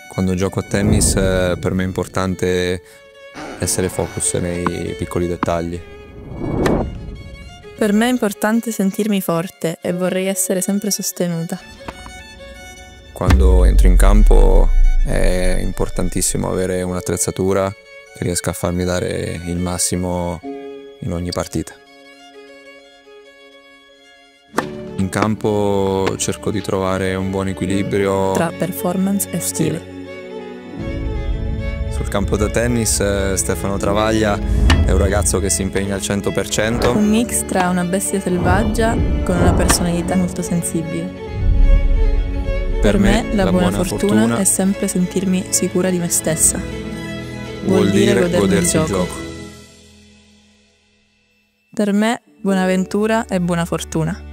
Quando gioco a tennis per me è importante essere focus nei piccoli dettagli. Per me è importante sentirmi forte e vorrei essere sempre sostenuta. Quando entro in campo è importantissimo avere un'attrezzatura che riesca a farmi dare il massimo in ogni partita. In campo cerco di trovare un buon equilibrio Tra performance e stile. Sul campo da tennis Stefano Travaglia è un ragazzo che si impegna al 100%. Un mix tra una bestia selvaggia con una personalità molto sensibile. Per me la buona fortuna è sempre sentirmi sicura di me stessa. Vuol dire godersi il gioco. Per me Buonaventura è buona fortuna.